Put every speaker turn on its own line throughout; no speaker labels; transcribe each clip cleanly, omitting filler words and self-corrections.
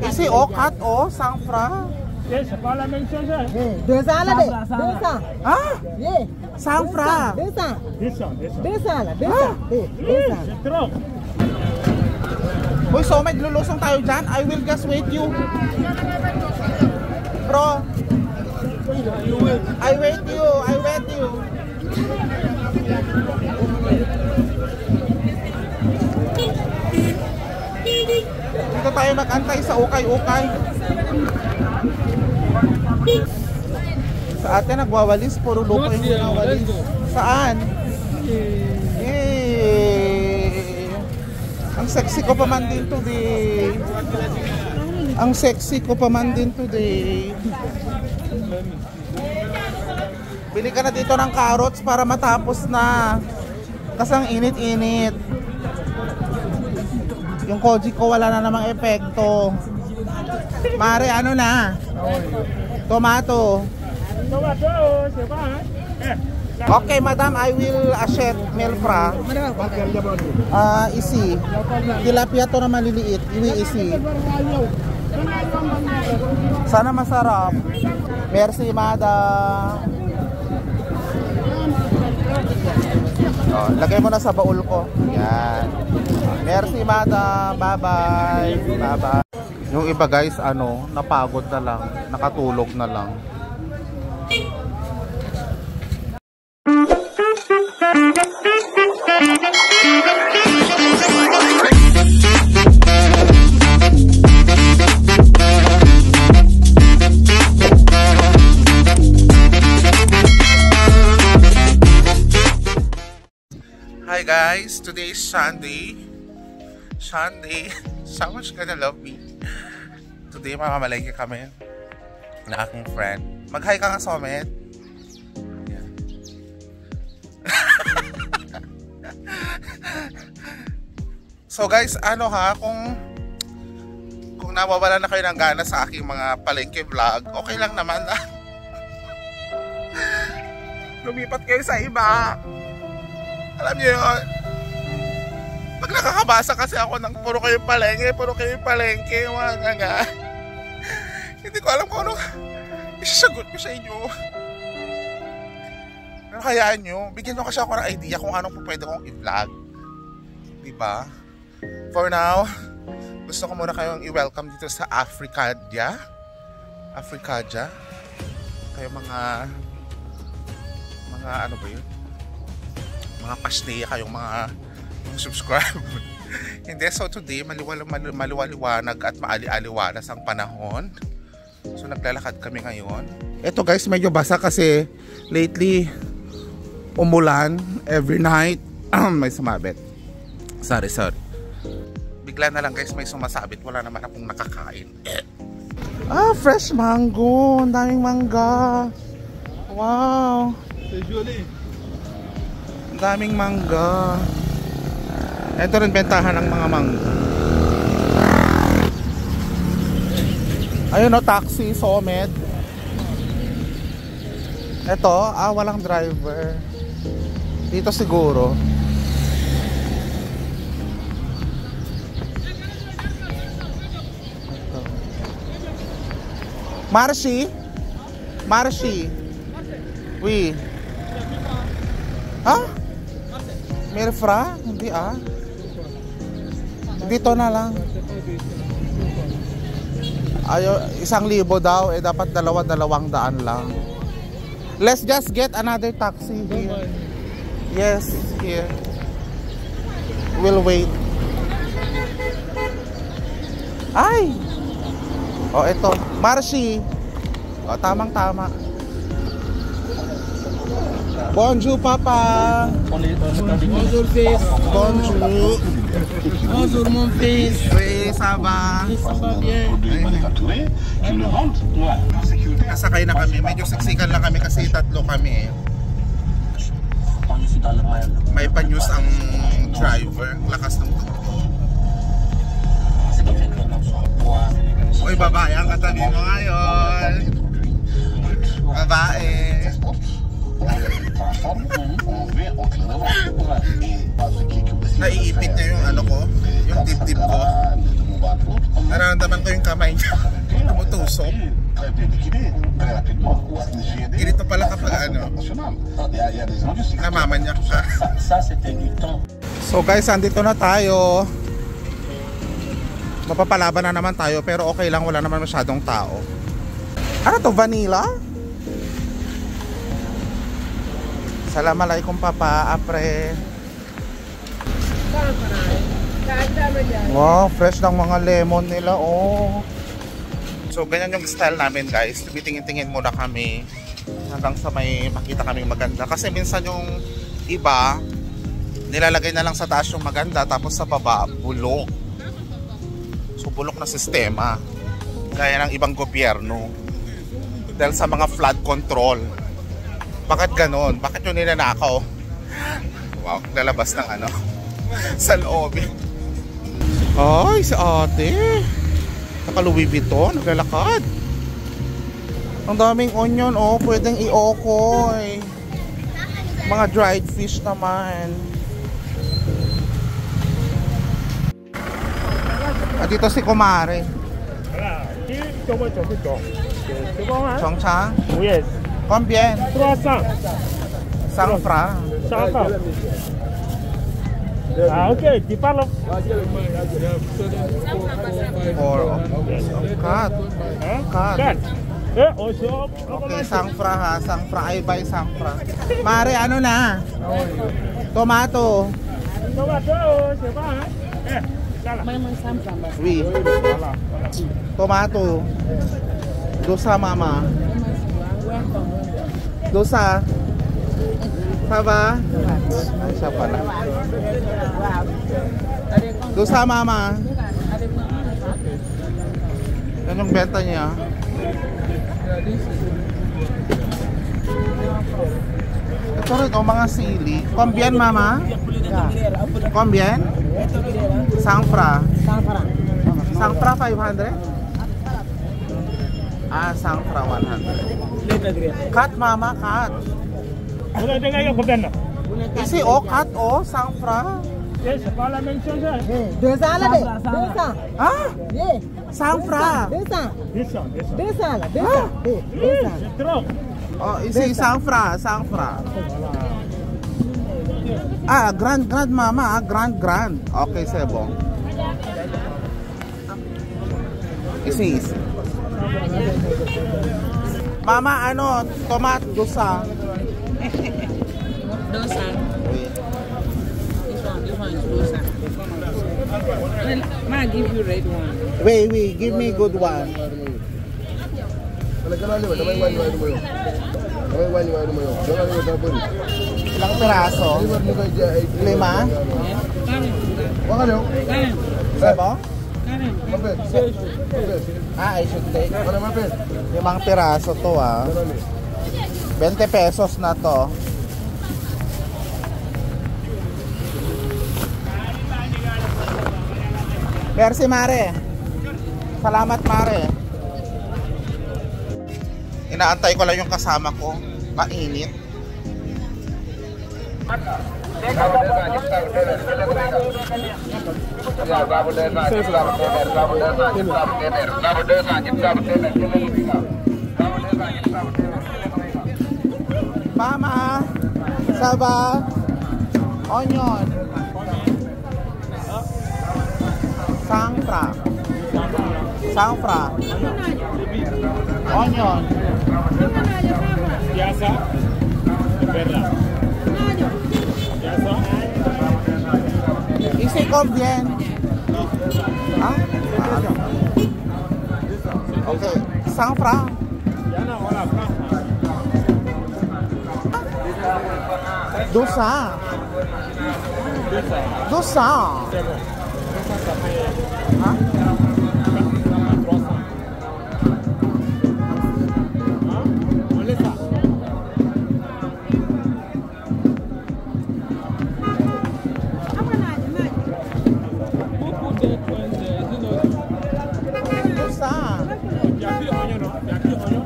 Ici, au 4 au, 100 francs.
C'est pas la même chose.
200 là, 200.
Ah, 100 francs.
200.
200.
200 là, 200.
C'est trop.
Uy, so may lulusong tayo dyan. I will just wait you. Bro. I wait you. Dito tayo mag-antay sa ukay-ukay. Sa atin nagwawalis, puro lupa yung nawalis. Saan? Ang sexy ko pa man din today. Bili ka na dito ng carrots para matapos na. Kasi ang init-init. Yung koji ko wala na namang epekto. Mare, ano na? Tomato. Okay, madam, I will accept melfra. Isi. Tilapia to na maliliit. Iwi isi. Sana masarap. Merci, madam. Oh, lagay mo na sa baul ko. Yan. Merci, madam. Bye-bye. Bye-bye. Yung iba guys, napagod na lang. Nakatulog na lang. Hi guys, today is Sunday. Someone's gonna love me. Today mamamalengke kami na aking friend. Mag-hi ka nga, Somet. Yeah. So guys, kung nawawala na kayo ng gana sa aking mga palengke vlog, okay lang naman na. Lumipat kayo sa iba. Alam niyo yun, pag nakakabasa kasi ako ng puro kayo palengke, mga hindi ko alam kung ano isasagot ko sa inyo. Pero hayaan nyo, bigyan nyo kasi ako ng idea kung anong pwede kong i-vlog, diba? For now, gusto ko muna kayong i-welcome dito sa Africadia. Kayo mga ano ba yun? Mga pasneya kayong mga subscribe. Hindi, so today maliwaliwanag at maali-aliwalas ang panahon. So naglalakad kami ngayon. Ito guys, medyo basa kasi lately umulan every night. May sumabit. Sorry. Bigla na lang guys may sumasabit. Wala naman akong nakakain. Fresh mango. Ang daming mangga. Wow. Ang daming mangga. Ito rin bentahan ng mga mangga. Ayun o, taxi, Somet. Ito, walang driver. Dito siguro. Ito. Marcy? Oui. Melfra? Hindi Dito na lang. 1,000 daw, dapat 200 lang. Let's just get another taxi here. Yes, here. We'll wait. Ito, Marcy. Tamang-tama. Bonjour, papa.
Bonjour, fils.
Bonjour.
Bonjour, mon fils.
Oui, ça va.
Ça va bien.
Nasakay na kami. Medyo siksikan lang kami kasi tatlo kami. May pa-news ang driver. Lakas ng tuto. Uy, babae ang katabi mo ngayon. Babae. Naiipit niya yung yung dibdib ko. nararamdaman ko yung kamay niya. Tumutusok. Ganito pala kapag ano, namamanyak ka. So guys, andito na tayo. Mapapalaban na naman tayo pero okay lang, wala naman masyadong tao. Ano to, vanilla? Assalamualaikum papa, apre. Wow, fresh ng mga lemon nila, oh. So ganyan yung style namin guys. Tumitingin-tingin muna kami hanggang sa may makita kaming maganda. Kasi minsan yung iba nilalagay na lang sa taas yung maganda, tapos sa baba bulok. So bulok na sistema gaya ng ibang gobyerno dahil sa mga flood control. Bakit ganon? Bakit yung ninanakaw? Wow, lalabas ng ano sa loob. Ay, si ate naka Louis Vuitton, naglalakad. Ang daming onion, oh, pwedeng i-okoy. Mga dried fish naman. At dito si Kumare. Chongchang?
Yes.
Combien?
300.
100 francs.
100. Ah, ok, tu parles.
Or cut. Cut. Okay, 100 francs ha. 100 francs. I buy 100 francs. Mare, ano na? Tomato.
Tomato, c'est pas, hein?
Oui. Tomato. Dosa mama. Dosa. Saba? Ay, siya pala. Dosa mama. Yan yung benta niya. Ito rin, oh, mga sili. Combien mama? Combien? 100 francs. 100 francs 500? Ah, 100 francs 100. Cut mama, cut.
Vous avez gagné combien là?
Ici, oh, cut, oh, 100 francs.
C'est pas la même chose, hein?
200 là, 200.
Ah,
Yeah.
100 francs.
200.
200.
200 là, 200.
Ah.
200.
C'est trop.
Oh, ici, 100 francs, 100 francs. Ah, grand mama, ah, grand. Okay, c'est bon. Ici. Mama, ano, tomat, dosa.
Dosa.
Oui.
This one is dosa. Ma give you red one.
Wait, give me good one. Ilang piraso? 5?
Karen.
Sebo?
Karen.
Ah, I should take. 5 piraso to, ah. 20 pesos na to. Merci, Mare. Salamat, Mare. Inaantay ko lang yung kasama ko. Mainit. Mama, saba, onion, sangfra, onion.
Piazza. Berla. Piazza.
Isi combien? Ah? Okay, sangfra.
Yana, voilà, franc.
Dosa. Dosa.
C'est bon. Ça fait
Hein?
300. Hein? On laisse ça.
Dosa.
Il y a plus d'oignon, non? Il y a plus d'oignon.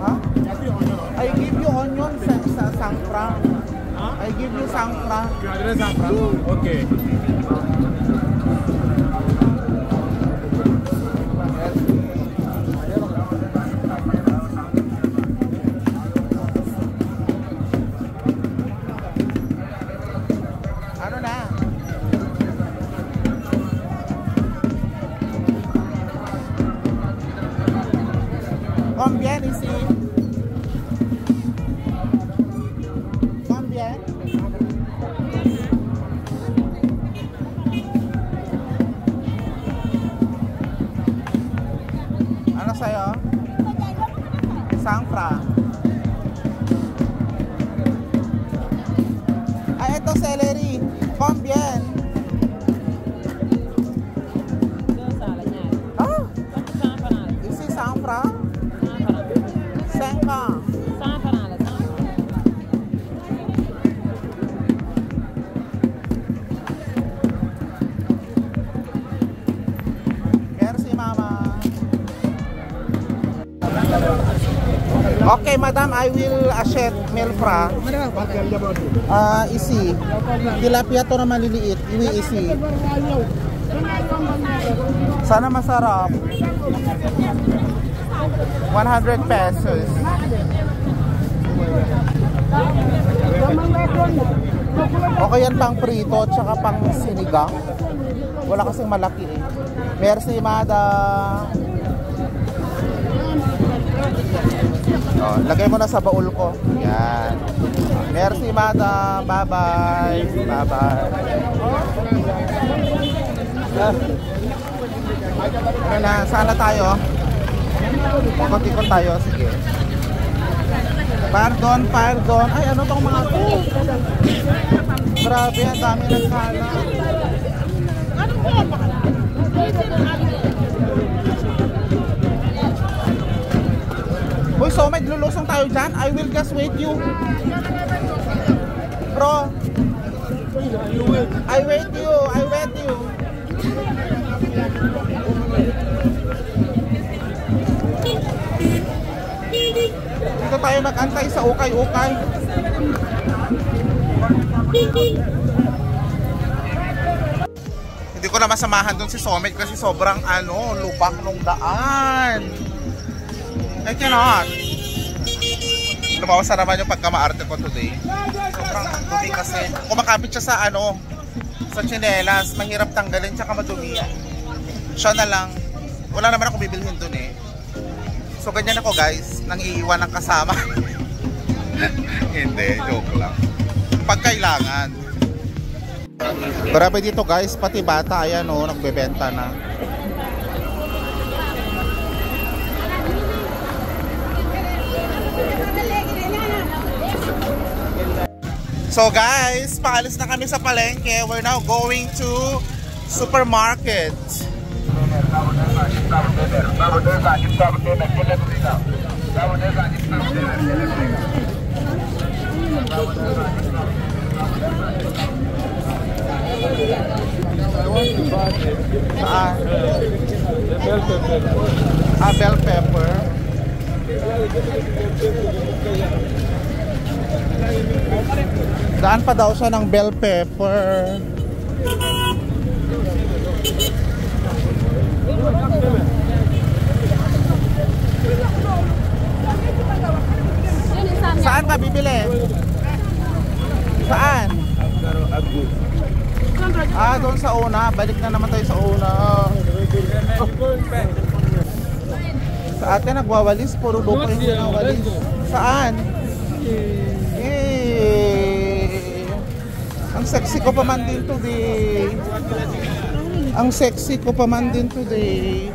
Huh?
Il y a plus d'oignon, non?
I give you onion sa sangfra.
Hein?
I give you sangfra.
Tu as donné 100 francs? Ok.
Combien ici? Combien? Ano sa'yo? Sangfra. Ay, ito celery. Combien? Ah, ici sangfra? 5 ans. Merci, mama. Okay, madam, I will achète 1000 francs. Isi. Tilapia to na maliliit. Iwi isi. Sana masarap. 100 pesos. Okay yan pang prito tsaka pang sinigang. Wala kasing malaki eh. Merci, madam. Oh, lagay mo na sa baul ko. Yan. Merci, madam. Bye-bye. Bye-bye. Sana tayo. Ikot-ikot tayo. Sige. Pardon, pardon. Ay, ano tong mga to? Grabe, ang dami ng sala. Uy, so may lulusong tayo dyan. I will just wait you. Bro. I wait you. I wait you. Dito tayo mag-antay sa ukay-ukay. Hindi ko na masamahan dun si Somet kasi sobrang lubak nung daan. I cannot. Lumawas na naman yung pagkamaarte ko today. Sobrang dumi kasi. Kumakapit siya sa sa tsinelas. Mahirap tanggalin tsaka madumi. Siya na lang. Wala naman ako bibilhin dun eh. So ganyan ako guys. Nang iiwan ng kasama. Hindi, joke lang. Pag kailangan. Grabe dito guys. Pati bata ayan nagbebenta na. So guys, paalis na kami sa palengke. We're now going to supermarket. Bell pepper. Daan pa daw siya ng bell pepper. Saan ka bibili? Saan? Doon sa una. Balik na naman tayo sa una. Sa atin nagwawalis. Puro lupa yung nawalis. Saan? Ang sexy ko pa man din today. Ang sexy ko pa man din today.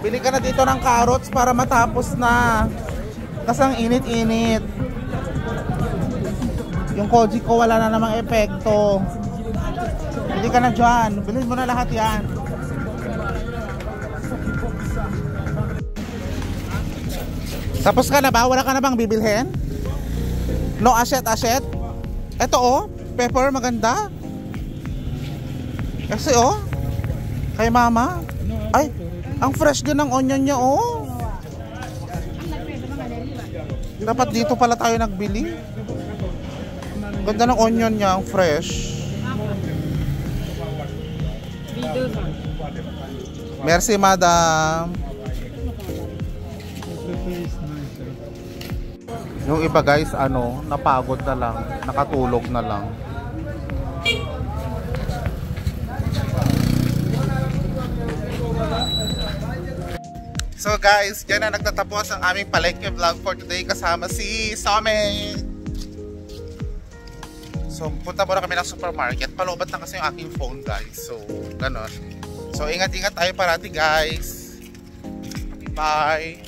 Bili ka na dito ng carrots para matapos na. Kasi ang init-init. Yung koji ko wala na namang epekto. Bili ka na dyan. Bilhin mo na lahat yan. Tapos ka na ba? Wala ka na bang bibilhin? No aset. Ito pepper maganda. Kasi kay mama. Ay, ang fresh din ng onion niya Dapat dito pala tayo nagbili. Ganda ng onion niya, ang fresh. Merci, madam. Yung iba guys, napagod na lang, nakatulog na lang. So guys, dyan na nagtatapos ang aming palengke vlog for today kasama si Some. So punta muna kami ng supermarket. Palobat na kasi yung aking phone guys. So ganon. So ingat-ingat tayo parati guys. Bye!